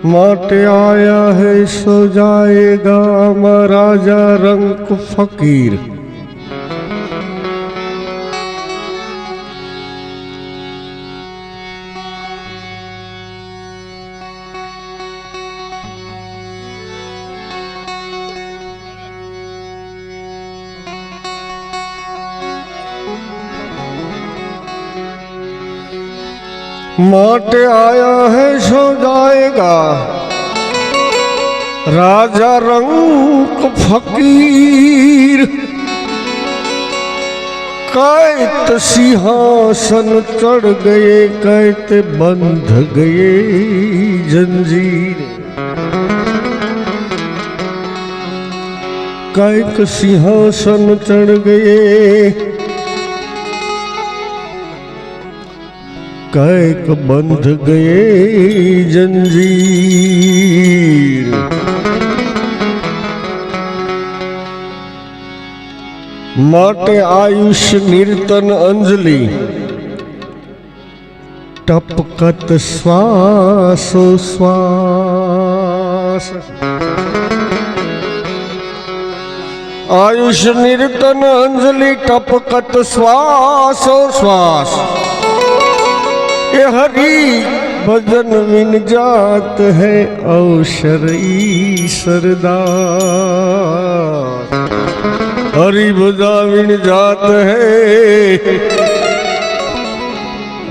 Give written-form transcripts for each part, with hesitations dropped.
माटे आया है सो जाएगा महाराजा रंक फकीर। माटे आया है सो जाएगा राजा रंक फकीर। कैत सिंहासन चढ़ गए कैत बंध गए जंजीर। कैत सिंहासन चढ़ गए कैक बंध गए जंजीर। माटे आयुष निर्तन अंजलि टपकत श्वासो श्वास। आयुष निर्तन अंजलि टपकत श्वासो श्वास। ये हरि भजन विन जात है अवसर ईश्वरदास। हरि भजन विन जात है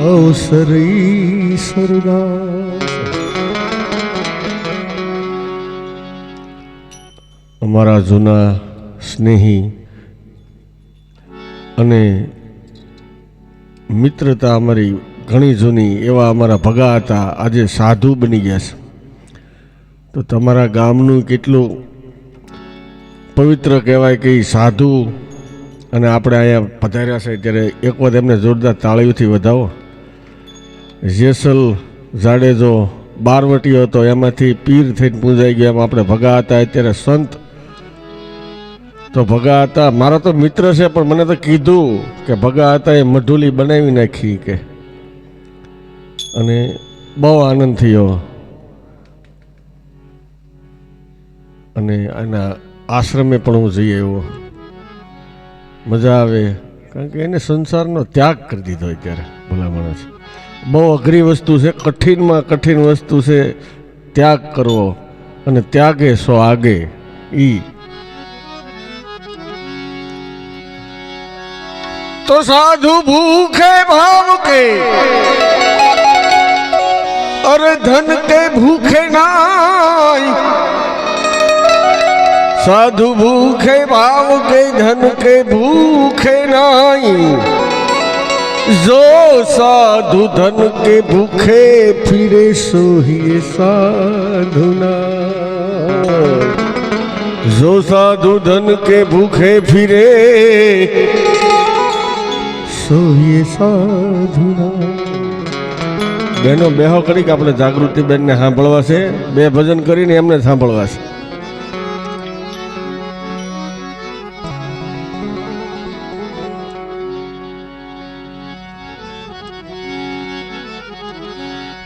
अवसर ईश्वरदास। हमारा जूना स्नेही अने मित्रता हमारी घणी जूनी एवा अमरा भगा हता आज साधु बनी गया छे। तो तमारा गामनु केटलुं पवित्र कहेवाय कि साधु अने आपणे अहींया पधार्या छे त्यारे एक वखत एमने जोरदार ताळीओथी વધાવો। જેસલ જાડેજો બારવટીયો હતો એમાંથી પીર થઈને પૂજાઈ ગયો એમ આપણે ભગા હતા અત્યારે સંત તો ભગા હતા મારા તો મિત્ર છે પણ મને તો કીધું કે ભગા હતા એ મઢુલી બનાવી નાખી કે અને બહુ આનંદ થયો અને આના આશ્રમે પણ હું જઈ આવ્યો મજા આવે કારણ કે એને સંસારનો ત્યાગ કરી દીધો અત્યારે ભલા માણસ બહુ અઘરી વસ્તુ છે કઠિનમાં કઠિન વસ્તુ છે ત્યાગ કરવો અને ત્યાગે સો આગે ઈ तो साधु भूखे भाव के और धन के भूखे नाई। साधु भूखे भाव के धन के भूखे नाई। जो साधु धन के भूखे फिरे सो ही साधु नाई। जो साधु धन के भूखे फिरे सो ये साधु नाई। बहनों बेहो करी के આપણે જાગૃતિ બેનને સાંભળવા છે બે ભજન કરીને એમને સાંભળવા છે।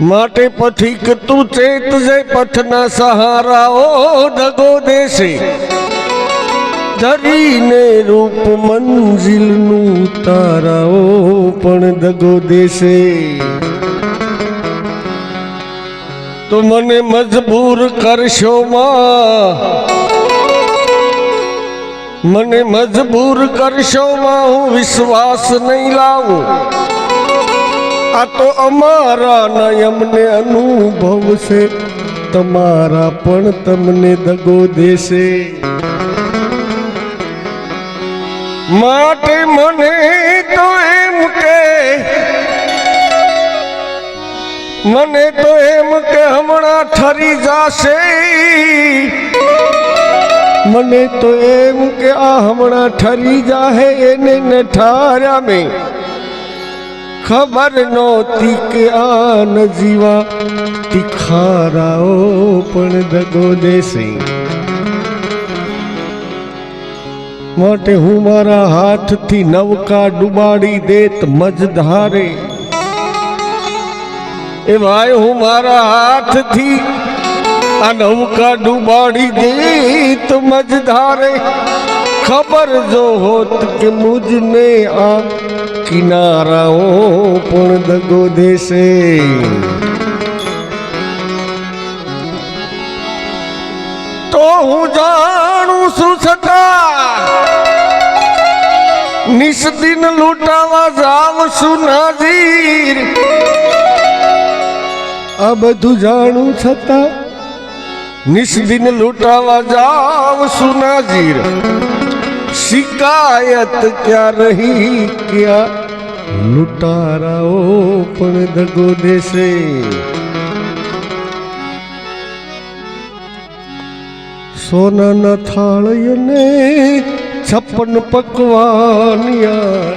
માટે પથિક તું ચેત જે પથના સહારાઓ દગો દેશે ધરીને રૂપ મંજિલનું તારાઓ પણ દગો દેશે। तो मने मजबूर करशो मां मने मजबूर करशो मां हूँ विश्वास नहीं लाऊं। आ तो अमारा नयम ने अनुभव से तमारा पण तमने दगो देशे। माटे मने तो एम के मने तो एम के हमणा ठरी जाशे। मने तो एम के आ हमणा ठरी जाहे एने न ठार्या में खबर नोती के आ न जीवा तिखाराओ पण दगो देसे। माटे हूँ मारा हाथ थी नवका डुबाड़ी देत मझधारे। ए भाई हूँ मारा हाथ थी આ નૌકા ડૂબાડી દે તો મજધારે ખબર જો હોત કે મુજને આ કિનારાઓ પણ દગો દેશે તો હું જાણું છું છતાં નિષ્દિન લૂંટાવા જાવ છું નાજીર આ બધું જાણું છતાં નિષ્દિન લૂંટાવા જાવ છું નાજીર શિકાયત ક્યાં રહી ક્યાં લૂંટારાઓ પણ દગો દેશે સોનાના થાળીને 56 પકવાનિયા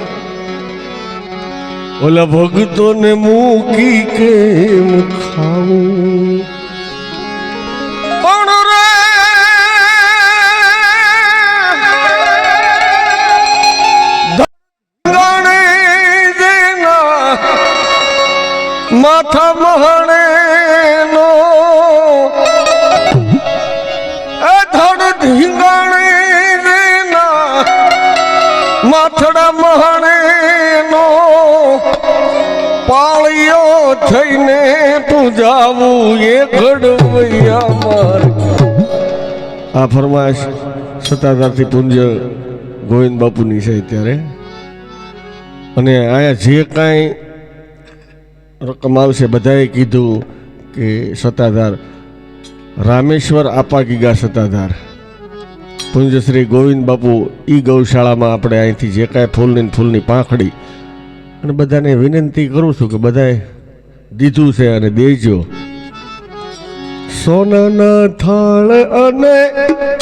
ઓલા ભગતોને મૂકી કેમ ખાવું પણ રે ધણે દેના માથા મહણે નો ધીંગાણે દેના માથડા મહણે નો પાળિયો થઈને પૂજાવું એ ઘડવૈયા મારે આ ફરમાઈશ સત્તાધારથી પૂજ્ય ગોવિંદ બાપુની છે અત્યારે અને આયા જે કાંઈ રકમ આવશે બધાએ કીધું કે સત્તાધાર રામેશ્વર આપા ગીગા સત્તાધાર પૂજ્ય શ્રી ગોવિંદ બાપુ ઈ ગૌશાળામાં આપણે અહીંથી જે કાંઈ ફૂલની પાંખડી અને બધાને વિનંતી કરું છું કે બધાએ દીધું છે અને દેજો સોનાના થાળ અને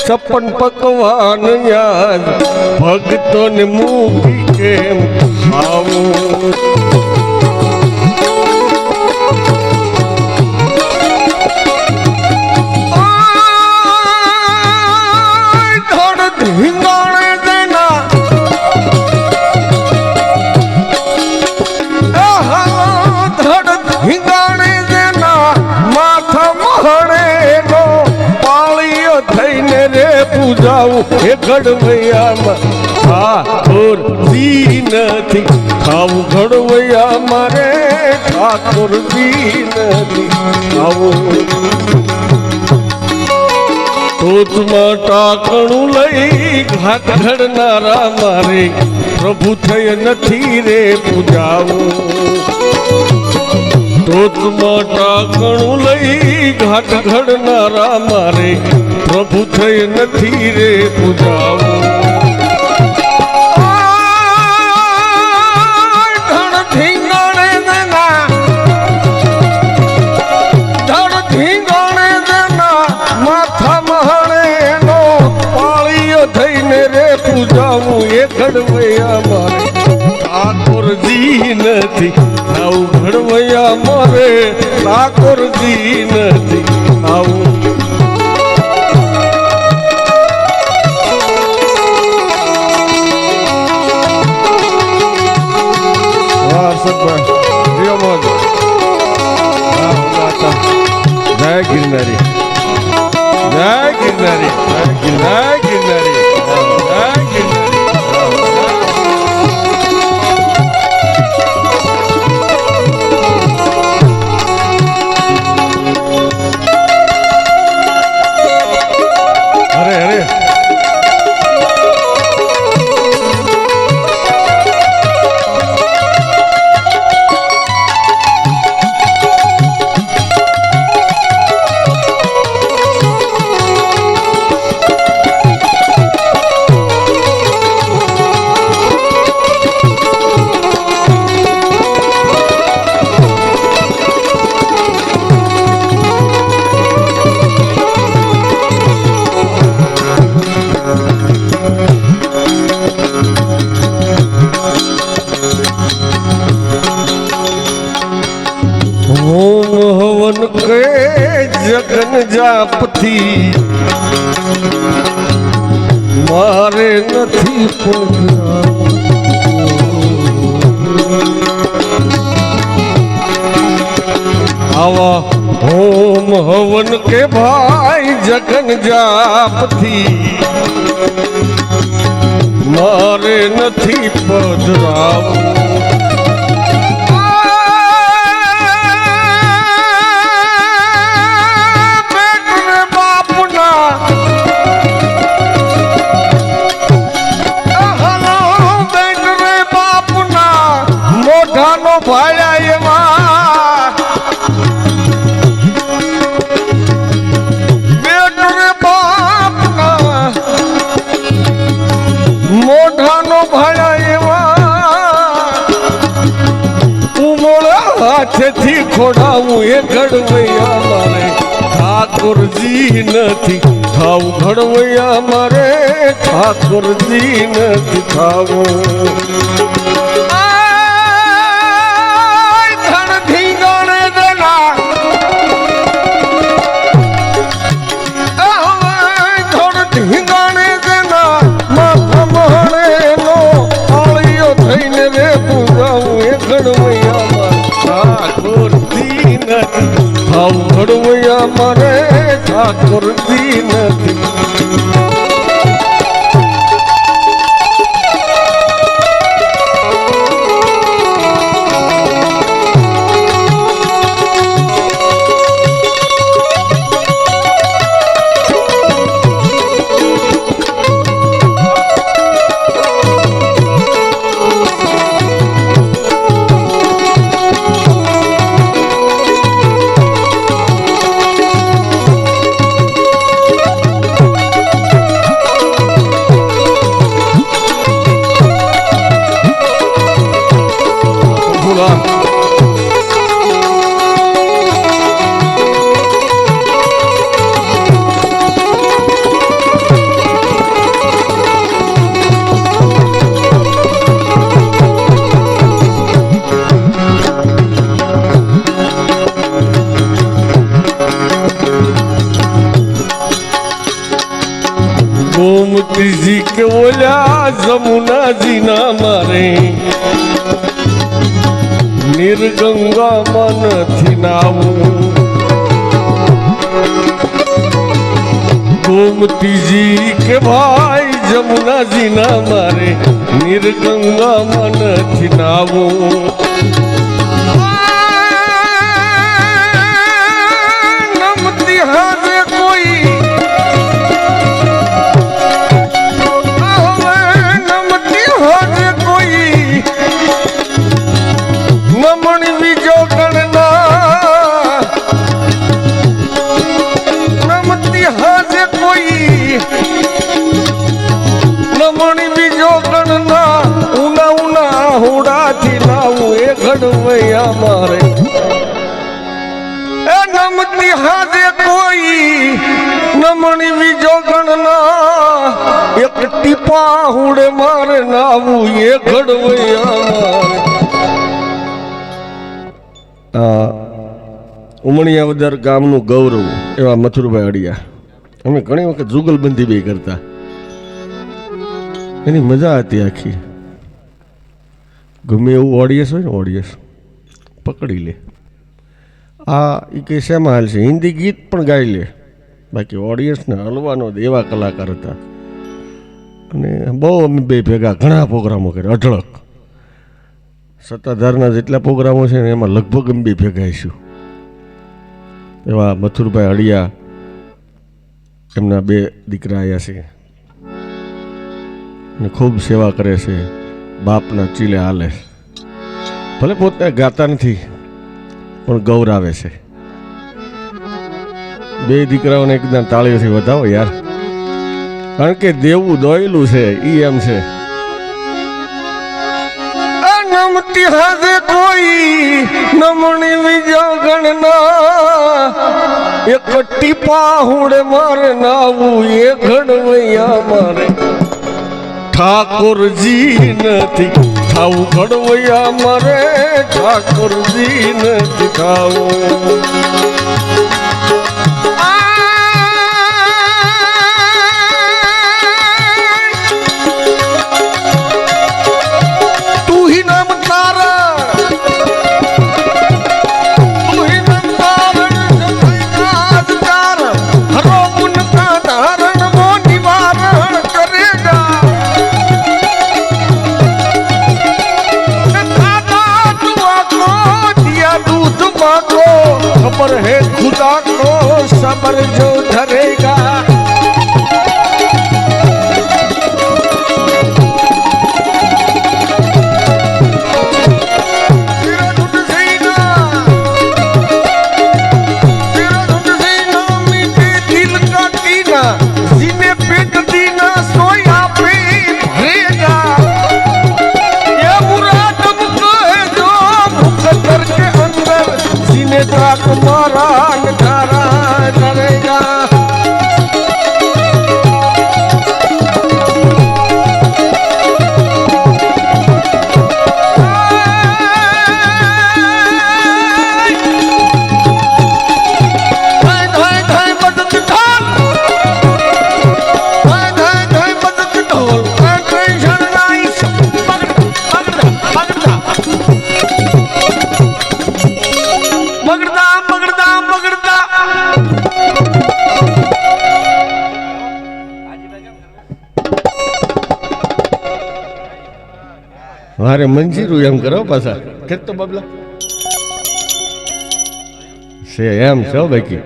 56 પકવાન યાદ ભક્તોને મૂકી કેમ ખાવું હિંગાણે દેના ધડ હિંગાણે દેના માથા મહણે નો પાળીઓ થઈને રે પૂજાવું એ ઘડવૈયામાં ઠાકોર નથી ખાવું ઘડવૈયા મારે ઠાકોર નથી ખાવું ટોચમાં ટાકણું લઈ ઘાટ ઘડનારા મારે પ્રભુ થઈ નથી રે પૂજાવું ટોચમાં ટાકણું લઈ ઘાટ ઘડનારા મારે પ્રભુ થઈ નથી રે પૂજાવું પૂજાવું એ ઘડવૈયા મારે ઠાકોરજી નથી આવું ઘડવૈયા મારે ઠાકોરજી નથી આવું જય ગિરનારી જય ગિરનારી જય ગિરનારી જગન જાપથી મારે નથી આવા હોમ હોમ હવન કે ભાઈ જગન જાપથી મારે નથી પધરાવું હાથેથી ખોડાવું એ ઘડવૈયા મારે ઠાકોરજી નથી થાવું ઘડવૈયા મારે ઠાકોરજી નથી થાવું ઘડવૈયા મારે ઠાકોરજી નથી गोमतीजी के ओल्या जमुना जी ना मारे निर्गंगा मन थी नावू गोमतीजी के भाई जमुना जी ना मारे निर्गंगा मन थी नावू नमती हाजे कोई घड़वैया मारे ए नमती हाजे कोई नमणी बीजो गणना एक टीपा हुड़े मारे नावू ये घड़वैया मारे ઉમણિયાવદર ગામનું ગૌરવ એવા મથુરભાઈ અડિયા અમે ઘણી વખત જુગલબંધી બી કરતા એની મજા હતી આખી ગમે એવું ઓડિયન્સ હોય ને ઓડિયન્સ પકડી લે આ એ કંઈ શેમાં હાલ છે હિન્દી ગીત પણ ગાઈ લે બાકી ઓડિયન્સને હલવાનો એવા કલાકાર હતા અને બહુ અમે બે ભેગા ઘણા પ્રોગ્રામો કર્યા અઢળક સત્તાધારના જેટલા પ્રોગ્રામો છે ને એમાં લગભગ અમે બે ભેગા આવીશું એવા મથુરભાઈ અડિયા એમના બે દીકરા આવ્યા છે અને ખૂબ સેવા કરે છે બાપના ચીલે હાલે ભલે પોતે ગાતા નથી પણ ગૌરાવે છે બે દીકરાઓને એકદમ તાળીઓથી વધાવો યાર કારણ કે દેવું દોયલું છે ઈ એમ છે નમતી હાજે કોઈ નમણી બીજો ગણના એક ટીપા હુડે મારે નાવું એ ઘડવૈયા મારે ઠાકોરજી નથી થાવું ઘડવૈયા મારે ઠાકોરજી નથી થાવું है खुदा को सब्र जो धरेगा। મારે મંજીરું એમ કરો પાછા કે તો બબલા છે એમ છે બાકી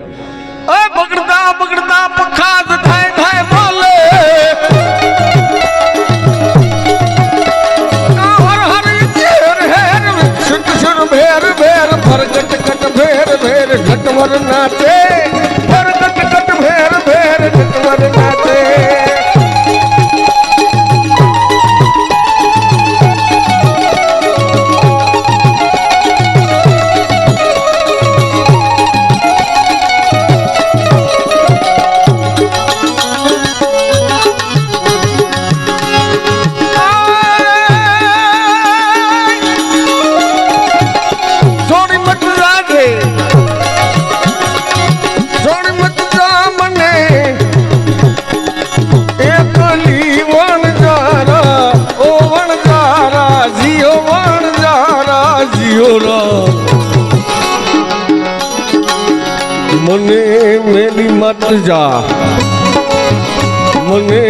એ બગડતા બગડતા પખાદ થાય થાય બોલે Har Har chair hair suit સુર ભેર ભેર ફરગટ કટ ભેર ભેર ઘટવર નાચે ફરગટ કટ ભેર ભેર ઘટવર નાચે મને મેલી મત જા મને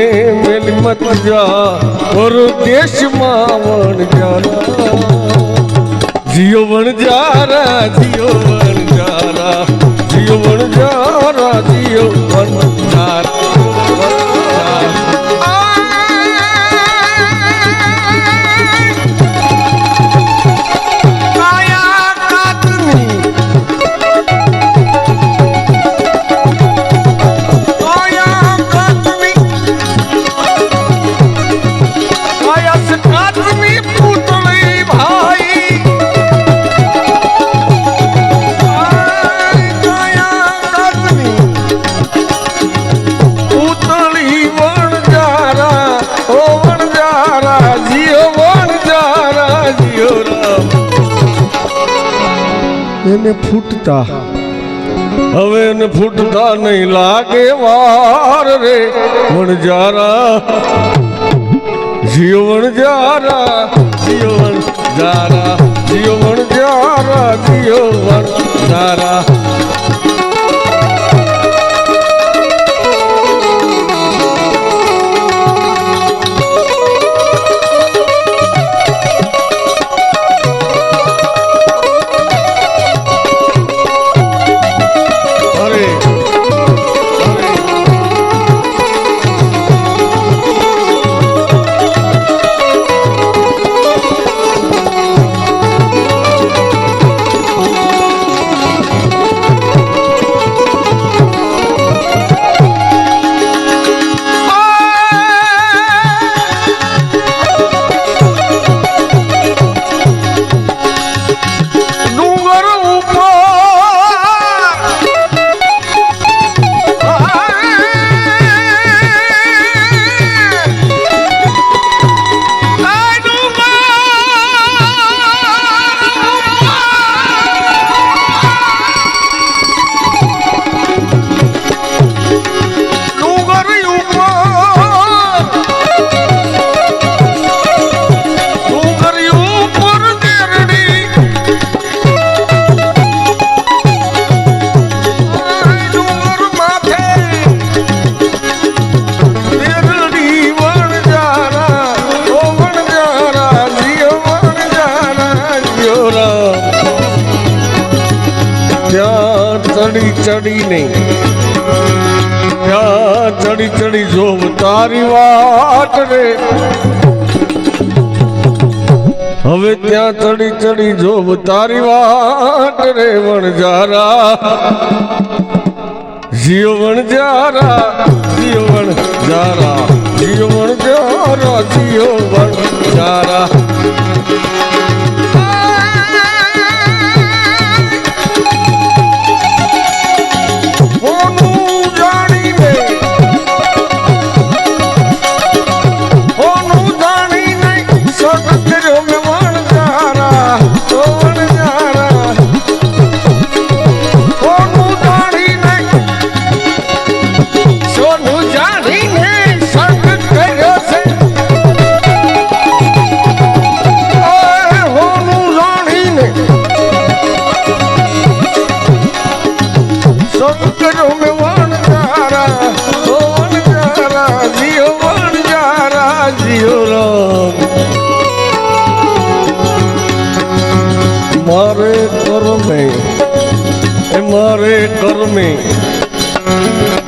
મેલી મત જા પરદેશમાં વણજારા જીઓ વણજારા જીઓ વણજારા જીઓ વણજારા જીઓ વણજારા એને ફૂટતા હવે એને ફૂટતા નહીં લાગે વાર રે વણજારા જીઓ વણજારા જીઓ વણજારા જીઓ વણજારા જીઓ વણજારા ચડી ચડીને ત્યાં ચડી ચડી જોવ તારી વાટ રે હવે ત્યાં ચડી ચડી જોવ તારી વાટ રે વણજારા જીઓ વણજારા જીઓ વણજારા જીઓ વણજારા જીઓ વણજારા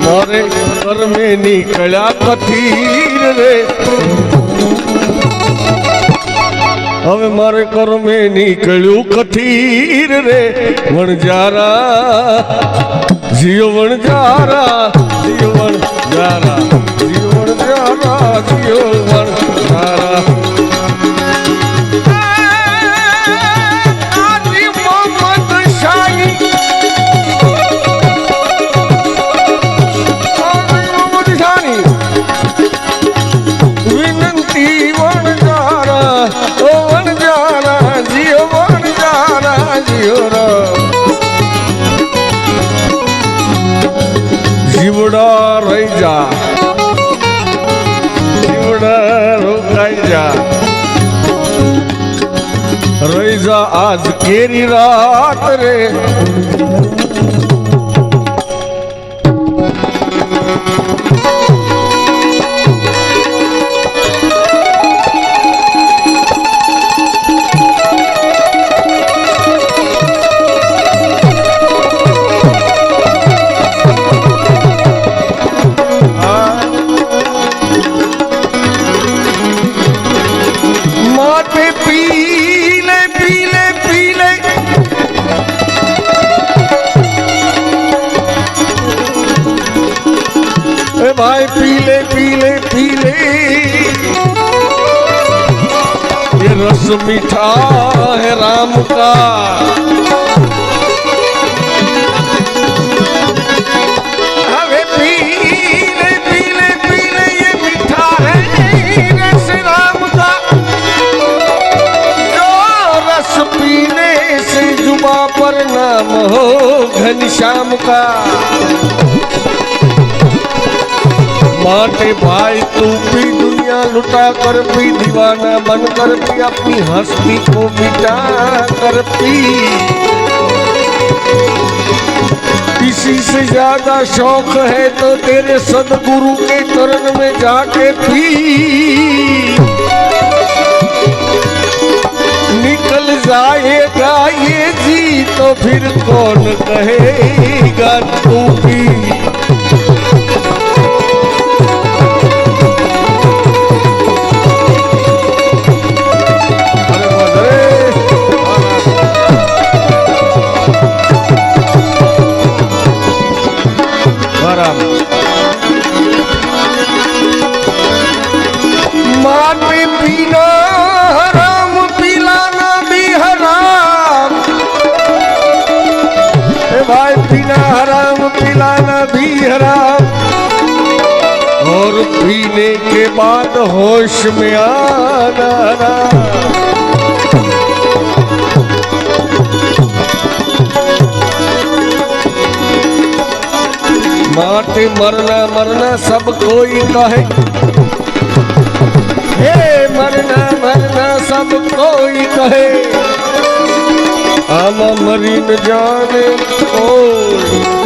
મારે કર્મે નીકળ્યા કથીર રે હવે મારે કર્મે નીકળ્યું કથીર રે વણજારા જીઓ વણજારા જીઓ વણજારા જીઓ વણજારા જીઓ વણજારા જીવડા રહી જા જીવડા રોકાઈ જા રહી જા આજ કેરી રાત રે भाई पीले पीले पीले ये रस मीठा है राम का अबे पीले पीले पीले ये मीठा है रस राम का जो रस पीने से जुबा पर नाम हो घनश्याम का माटे भाई तू भी दुनिया लुटा कर भी दीवाना बन कर भी अपनी हस्ती को मिटा कर पी इसी से ज्यादा शौक है तो तेरे सदगुरु के चरण में जाके पी निकल जाएगा ये जी तो फिर कौन कहेगा तू भी और पीने के बाद होश में आना माटे मरना मरना सब कोई कहे हे मरना मरना सब कोई कहे आमा मरी न जाने कोई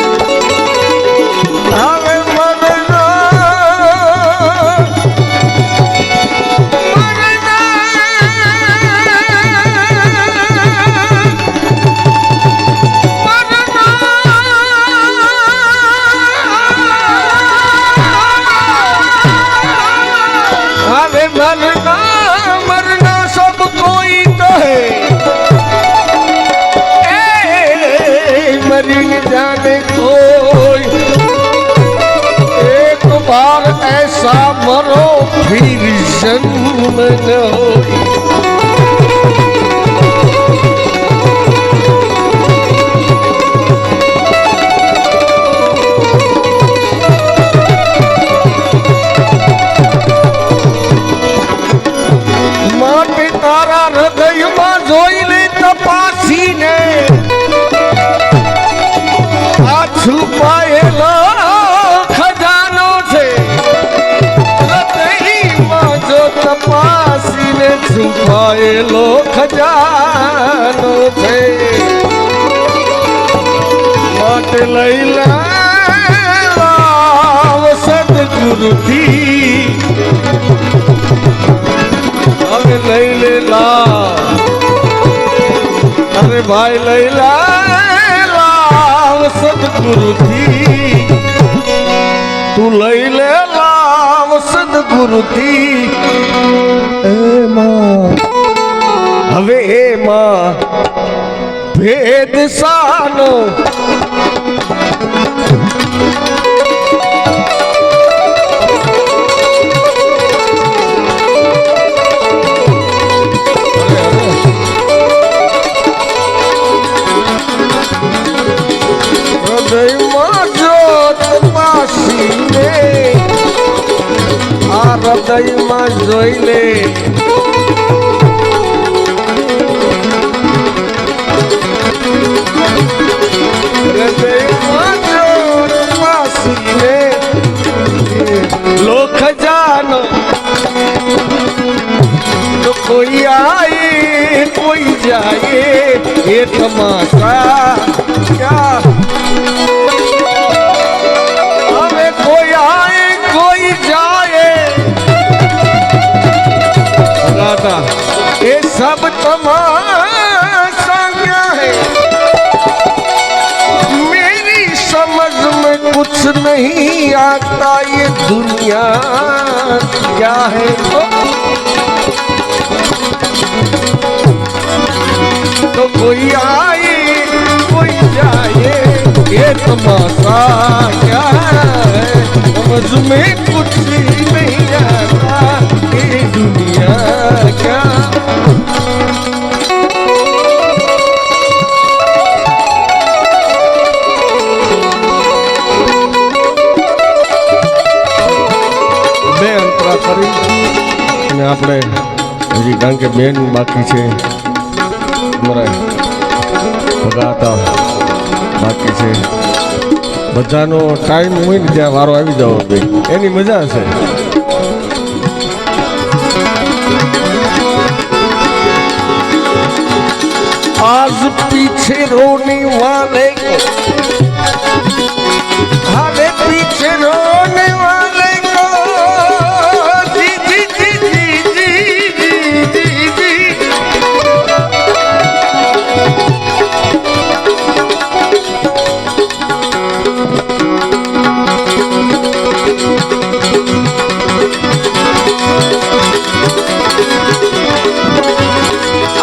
दिन जाने कोई, एक बार ऐसा मरो फिर जन्म न होई। માટે તારા હૃદયમાં જોઈને તપાસીને આ છુપાયેલો ખજાનો છે, હૃદયમાં જો તપાસીને છુપાયેલો ખજાનો છે, માટે લઈ લાવ સદગુરુથી, હવે લઈ લેલા, અરે ભાઈ લઈ લાવ સદગુરુથી, તું લઈ લે લાવ સદગુરુથી। એમાં હવે એમાં ભેદ સાનો, હૃદયમાં જો તપાસીને આ હૃદયમાં જોઈ લે, હૃદયમાં જો તપાસીને લો ખજાનો, તો કોઈ આયે કોઈ જાયે એ તમાશા ક્યાં, હવે કોઈ આયે કોઈ જાયે દાદા એ સબ तमाशा क्या है, मेरी समझ में कुछ नहीं आता ये दुनिया क्या है। तो कोई आए कोई जाए ये तमाशा क्या है, समझ में कुछ नहीं आता ये दुनिया क्या। બે અંતરા કરી અને આપણે હજી કારણ કે બેન બાકી છે, અમારા ભગાતા બાકી છે, બધાનો ટાઈમ હોય ને ત્યાં વારો આવી જાવ બે એની મજા છે। आज पीछे रोने वाले को, अरे पीछे रोने वाले को जी जी जी जी जी जी जी जी,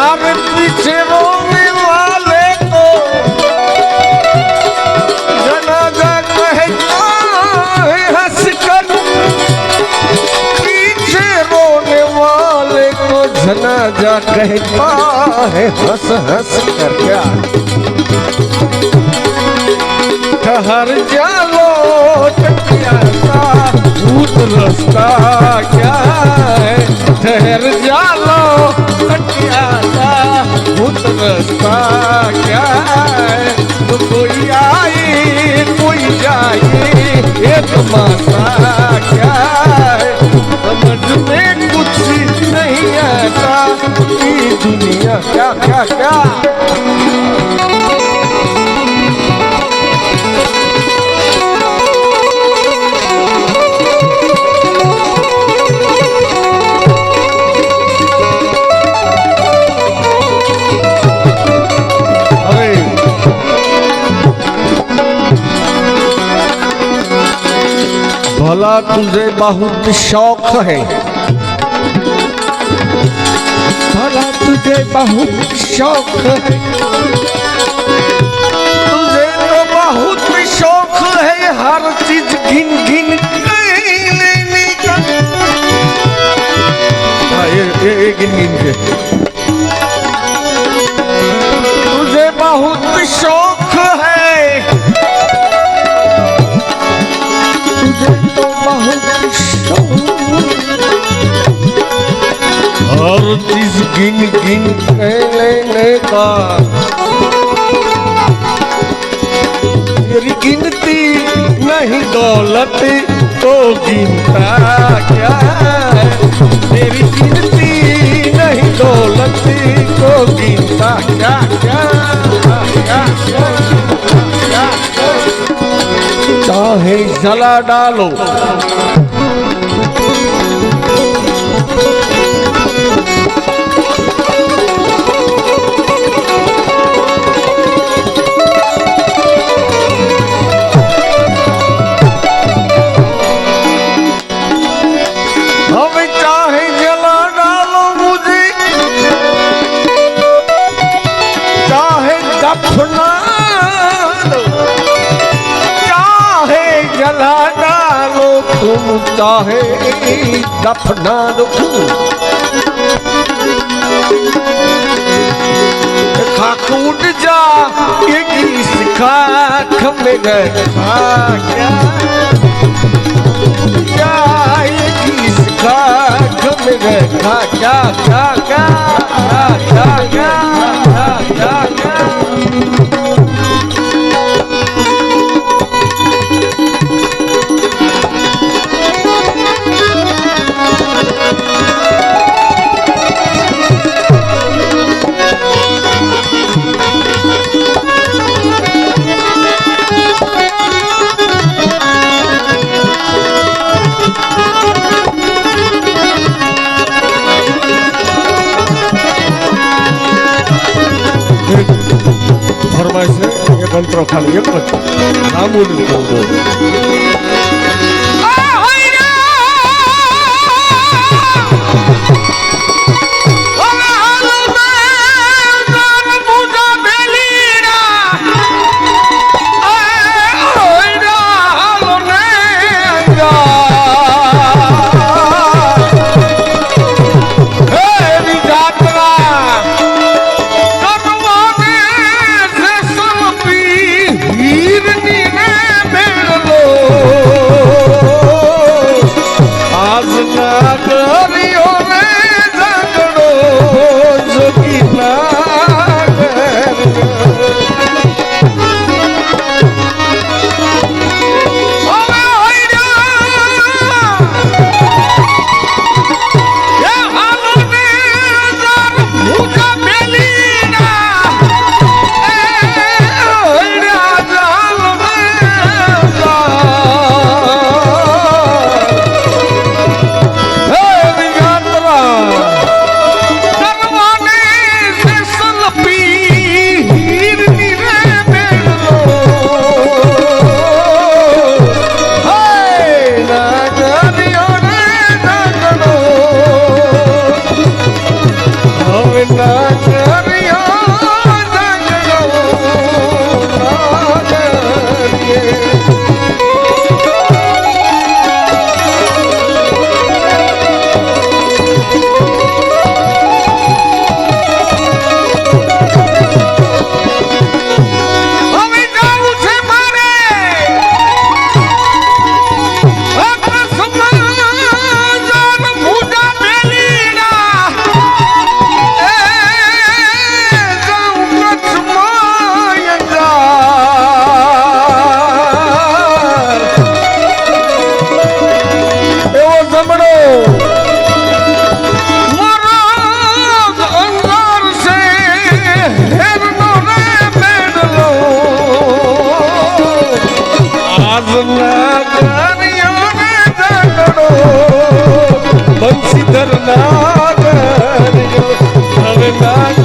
अरे पीछे रोने वाले को जनाजा कहता है हंस कर, पीछे रोने वाले को जनाजा कहता है हंस हंस कर क्या, ठहर जाओ टकियासा भूत रास्ता क्या है, ठहर जाओ टकियासा भूत रास्ता क्या है। तो कोई आए कोई जाए ये तमाशा क्या है, समझ में कुछ नहीं आता ये दुनिया क्या क्या क्या। भला तुझे बहुत शौक है, भला तुझे बहुत शौक है, तुझे तो गिन के लेने का तेरी गिनती नहीं दौलत तो गिनता क्या है तेरी गिनती नहीं दौलत को गिनता क्या क्या क्या क्या चाहे जला डालो जला डालो तुम चाहे दफना दो खाक उड़ जा इस खाक में गए क्या इस खाक में गए क्या क्या क्या क्या क्या क्या क्या क्या एक अंतरो खाली एक नामू બંસીધર નાગર હવે નાગ